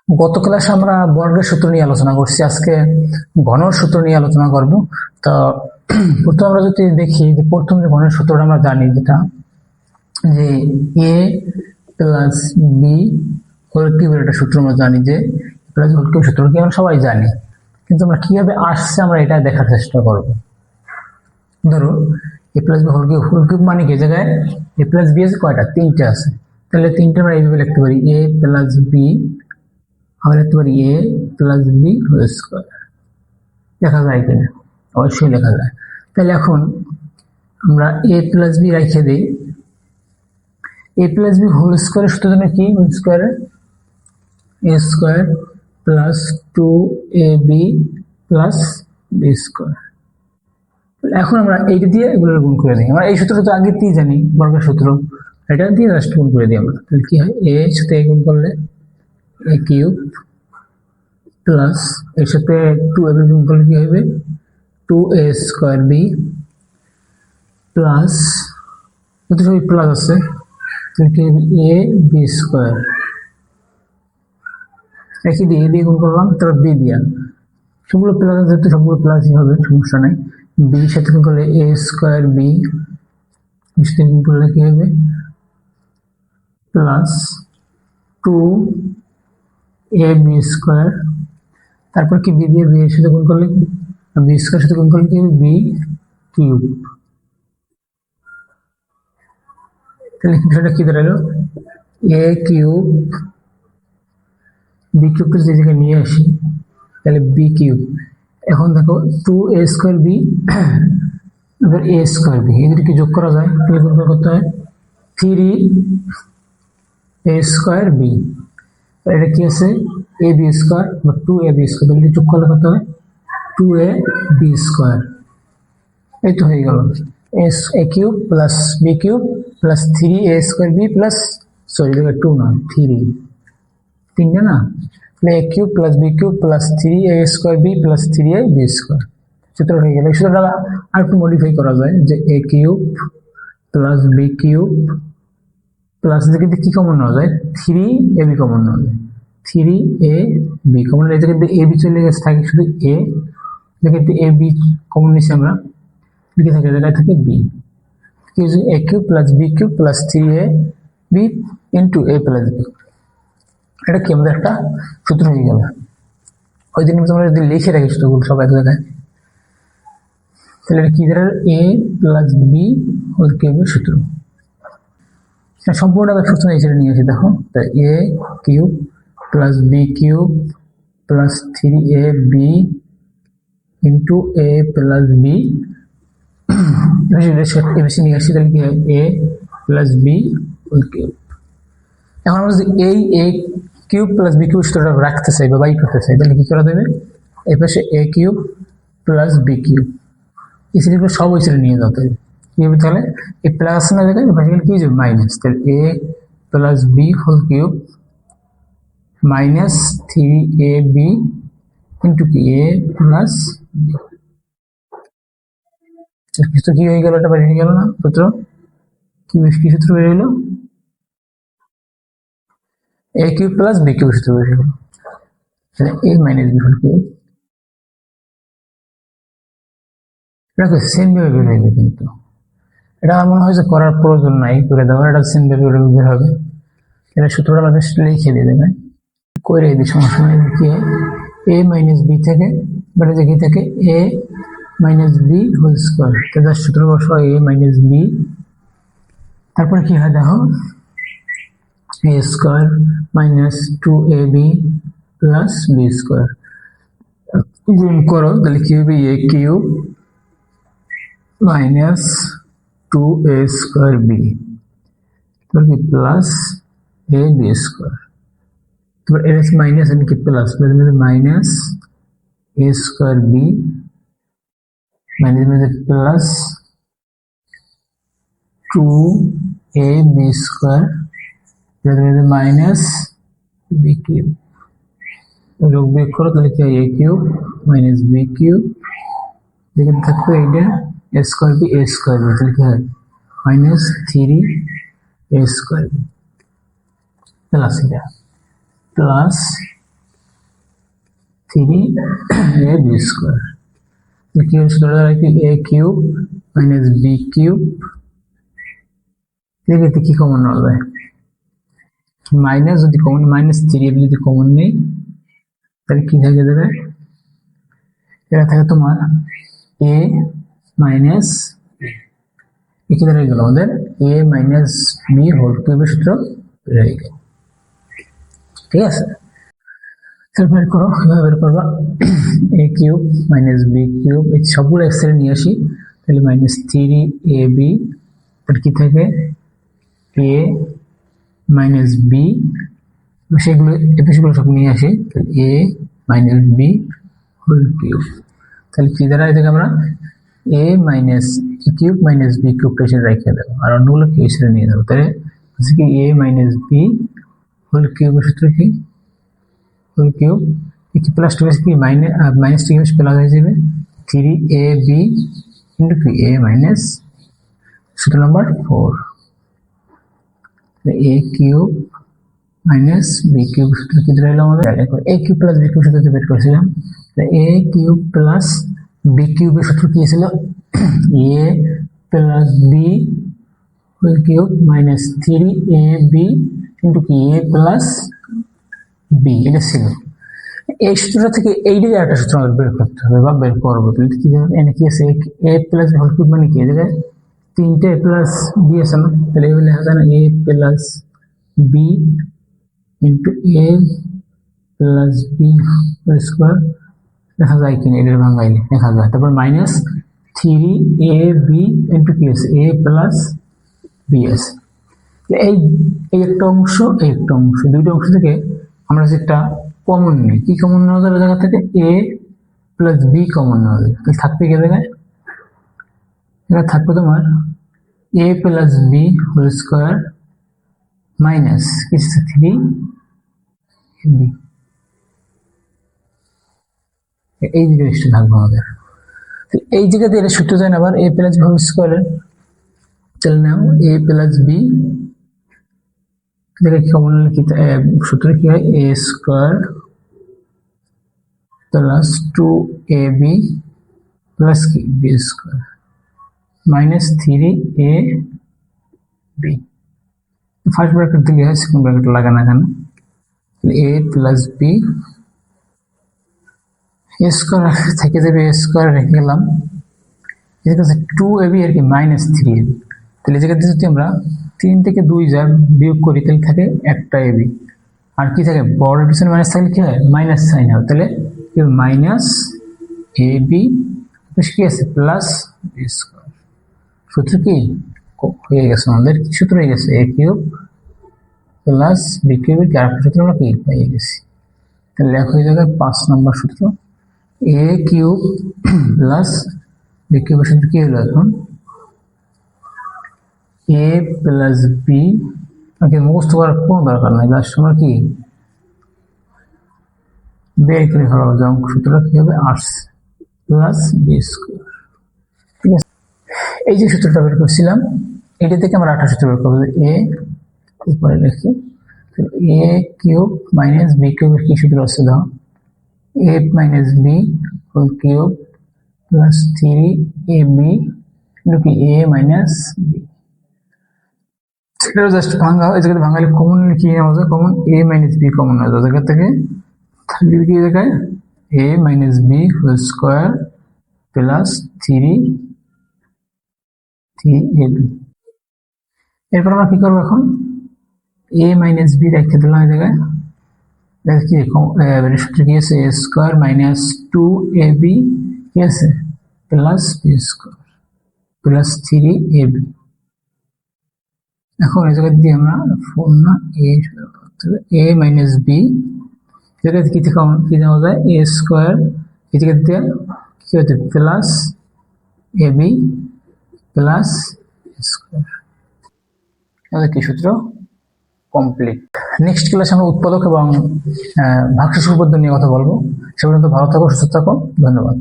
গত ক্লাসে আমরা বর্গের সূত্র নিয়ে আলোচনা করছি, আজকে ঘনর সূত্র নিয়ে আলোচনা করব। তো প্রথমে আমরা যদি দেখি যে প্রথম যে ঘনের সূত্রটা আমরা জানি, যেটা যে এ প্লাস বি হোল কিউবের একটা সূত্র আমরা জানি, যে প্লাস হোল কিউব সূত্র কি আমরা সবাই জানি, কিন্তু আমরা কিভাবে আসছে আমরা এটা দেখার চেষ্টা করব। ধরো এ প্লাস বি হোল কিউব মানে কি জায়গায় এ প্লাস বি আছে কয়টা? তিনটে আছে। তাহলে তিনটে আমরা এইভাবে লিখতে পারি, এ প্লাস বি আমরা লিখতে পারি এ প্লাস বি হোল স্কয়ার। লেখা যায় কিনা? অবশ্যই লেখা যায়। তাহলে এখন আমরা এ প্লাস বি রেখে দিই। এ প্লাস বি হোল স্কয়ারের সূত্রটা কি? হোল স্কয়ারে A square plus 2ab plus B square. এখন আমরা এইটা দিয়ে এগুলোর গুণ করে দিই। আমরা এই সূত্রটা তো আগে থেকেই জানি, বর্গের সূত্র, এটা দিয়ে জাস্ট গুণ করে দিই আমরা। তাহলে কি হয়? এ এর সাথে গুণ করলে এ কিউব প্লাস এর সাথে 2ab গুণ করলে কি হবে? 2a স্কয়ার বি প্লাস, যত সবই প্লাস আছে তাহলে কি হবে? A B square. একই দিয়ে এ দিয়ে গুণ করলাম, তারপর বি দিয়া সবগুলো প্লাস, যেহেতু সবগুলো প্লাসই হবে সমস্যা নাই। বি সাথে গুণ করলে এ স্কয়ার বি, সাথে গুণ করলে কি হবে? Plus 2ab square. তারপর কি বি দিয়ে বি এর সাথে গুণ করলে, বি স্কয়ার সাথে গুণ করলে কি হবে? B cube. তাহলে বিষয়টা কি দাঁড়ালো? এ কিউব, বি কিউবটা যে জায়গায় নিয়ে আসি তাহলে বি কিউব। এখন দেখো 2a স্কয়ার বি এবার এ স্কয়ার বি, এদেরকে যোগ করা যায়, তাহলে গুণ করতে হয় 3a স্কয়ার বি। এটা কি আছে? এ বি স্কয়ার বা 2ab স্কয়ার, তাহলে যোগ করলে কত হয়? 2ab square. এই তো হয়ে গেল A cube plus B cube plus 3a square B plus, sorry 2 না 3, তিনটে না, তাহলে A cube plus B cube plus 3a square B plus 3ab square. সূত্র হয়ে গেল। এই সূত্রটা আর একটু মডিফাই করা যায়, যে A cube plus B cube plus থেকে কি কমন নেওয়া যায়? 3ab কমন নেওয়া যায়, 3ab কমন নিলে কিন্তু এ বি চলে গেছে, থাকে শুধু এ, কিন্তু এ বি কমন নিচ্ছি আমরা, লিখে থাকে জায়গায় থাকে B. A cube plus B cube plus 3ab into A plus B, এটা কি আমাদের একটা সূত্র হয়ে গেল। ওই দিন তোমরা যদি লিখে রাখি সূত্রগুলো সব এক জায়গায়, তাহলে কি ধরনের এ প্লাস বি হোল কিউবের সূত্র। সম্পূর্ণ সূত্র হিসেবে নিয়ে আসি। দেখো A cube plus B cube plus 3ab into A plus B, এবেশি নিয়ে আসি, তাহলে কি হয়? A plus B whole cube. এখন আমরা যদি এই A cube plus B cube সূত্রটা রাখতে চাই বা বাই করতে চাই, তাহলে কি করা যাবে? এই পাশে এ কিউব প্লাস বি কিউব, এই সিরিজগুলো সব ওই সিরিজ নিয়ে যেতে হবে। কি হবে তাহলে? এই প্লাস না জায়গায় পাশে কি হয়ে যাবে? মাইনাস। তাহলে A plus B whole cube minus 3ab into কি এ প্লাস বি। সূত্র কি হয়ে গেল? এটা বেরিয়ে গেল না সূত্র? কি সূত্র বেরিয়ে গেল? A cube plus B cube সূত্র বেরিয়ে গেল। তাহলে এ মাইনাস বি হোল কিউব, এটা সেম ভাবে বের হয়ে যাবে, কিন্তু এটা আমার মনে হয় যে করার প্রয়োজন নাই, করে দেওয়ার, এটা সেম ভাবে বের হবে। এটা সূত্রটা আমাদের লিখে দিয়ে দেবে, করে দিই, সমস্যা নেই। কি হয়? এ মাইনাস বি থেকে বেড়ে যে কি থাকে? এ মাইনাস বি হোল স্কয়ার। তাহলে সূত্র বসো এ মাইনাস বি, তারপরে কি হয় দেখো? A square minus 2ab plus B square, গুণ করো, তাহলে কি হবে? A cube minus 2a square B, তাহলে কি প্লাস এ বি স্কয়ার। তারপর এর মাইনাস কি plus, minus A square B minus plus 2ab square minus B cube. যোগ বিয়োগ করো, তাহলে কি হয়? A cube minus B cube, যেখানে থাকবে এইটা এ স্কয়ার বি, তাহলে কি হয়? Minus 3a square B plus এটা প্লাস 3ab স্কয়ার। কি হচ্ছে সূত্রটা কি a cube minus b cube, এটাকে কি কমন নেওয়া যায়, মাইনাস যদি কমন মাইনাস 3ab যদি কমন নেই তাহলে কি থাকে যাবে, এটা থাকে তোমার a মাইনাস কি দাঁড়িয়ে গেল আমাদের a মাইনাস b হোল কিউবের সূত্র রয়ে গেল। ঠিক আছে, তাহলে বের করো, কিভাবে বের করবা, a cube minus b cube এই সবগুলো এক্স এর নিয়ে আসি, তাহলে মাইনাস 3ab তাহলে কি থাকে a মাইনাস b, সেগুলো এপিসগুলো সব নিয়ে আসি, তাহলে a minus b whole cube, তাহলে কি দ্বারা এটাকে আমরা a minus cube minus b cube পেশে রেখে দেবো আর অন্যগুলো কি এসে নিয়ে যাবো, তাহলে হচ্ছে কি a মাইনাস b হোল কিউবের সূত্র কি হোল কিউব, কি প্লাস টু কি মাইনাস টু প্লাস হয়ে যাবে 3ab ইন্টু কি a মাইনাস সূত্র number 4, a cube minus b cube সূত্র কি দাঁড়ালো আমাদের a cube plus b cube সূত্র বের করেছিলাম, a কিউব প্লাস b কিউবের সূত্র কি ছিল a plus b whole cube minus 3ab into কি a প্লাস b, এটা ছিল। এই সূত্রটা থেকে এই দিকে একটা সূত্র আমাদের বের করতে হবে বা বের করবো, তাহলে কি হবে এখানে কি আছে a প্লাস হোল কিউব মানে কি, এই জায়গায় তিনটে a প্লাস b আছে না, তাহলে এগুলো লেখা যায় না a plus b into a plus b square লেখা যায় কিনা, এটার ভাঙাইলে লেখা যায়, তারপর মাইনাস 3ab ইন্টু কি আছে a প্লাস b আছে। এই একটা অংশ এই একটা অংশ, দুইটা অংশ থেকে আমরা যেটা কমন নিই, কি কমন নেওয়া যাবে জায়গা থেকে a প্লাস b কমন নেওয়া যাবে, তাহলে থাকবে কি জায়গায়, এটা থাকবে তোমার a plus b whole square minus কিছু 3ab, এই জিনিসটা থাকবে আমাদের। এই জায়গাতে এটা সূত্র যায় না আবার a প্লাস b হোল স্কোয়ারের, চলে নাও a প্লাস b কমন সূত্র কি হয় a square plus 2ab plus কি b square minus 3ab, first bracket দিলে হয়, সেকেন্ড ব্র্যাকেট লাগানো কেন, a প্লাস b স্কোয়ার থেকে যাবে a স্কোয়ার রেখে গেলাম, এর কাছে 2ab আর কি মাইনাস 3ab, তাহলে জায়গাতে যদি আমরা 3 থেকে 2 যা বিয়োগ করি তাহলে থাকে একটা ab, আর কি থাকে বড় পিছনে মাইনাস থাকলে কি হয় মাইনাস সাইন হবে, তাহলে মাইনাস ab কি আছে প্লাস b স্কোয়ার, সূত্র কি হয়ে গেছে আমাদের, কি সূত্র হয়ে গেছে a কিউব প্লাস b কিউবের আরেকটা সূত্র আমরা কি পেয়ে গেছি, তাহলে লেখা হয়ে যাবে 5 নম্বর সূত্র a কিউব প্লাস b কিউবের সূত্র কি হলো এখন a প্লাস b, মুখস্থ করার কোনো দরকার নাই, জাস্ট আমরা কি বের করে ফেলা যায়, সূত্রটা কি হবে r প্লাস b স্কোয়ার। ঠিক আছে, এই যে সূত্রটা বের করছিলাম এটা থেকে আমরা আরেকটা সূত্র বের করবো, a উপরে লিখি a কিউব মাইনাস b কিউবের কি সূত্র আছে দাও a minus b whole cube plus 3ab into কি a মাইনাস b, সেটা জাস্ট ভাঙা, এই জায়গায় ভাঙালে কমন কি নেওয়া যায়, common a minus b common নেওয়া যায়, জায়গা থেকে থাকবে কি জায়গায় a minus b whole square plus 3ab, এরপর আমরা কি করবো এখন a মাইনাস b রেখে দিলাম এই জায়গায়, কি সূত্র কি আছে a স্কোয়ার মাইনাস 2ab কি আছে plus b square plus 3ab, এখন এই জায়গা দিয়ে আমরা a মাইনাস b জায়গাতে কি থেকে কি নেওয়া যায় a স্কোয়ার, এই জায়গা দিয়ে কি হচ্ছে প্লাস ab প্লাস স্কোয়ার, আমাদের কি সূত্র কমপ্লিট। নেক্সট ক্লাসে আমরা উৎপাদক এবং ভাগশেষ উপপাদ্য নিয়ে কথা বলবো, সে পর্যন্ত ভালো থাকো, সুস্থ থাকো, ধন্যবাদ।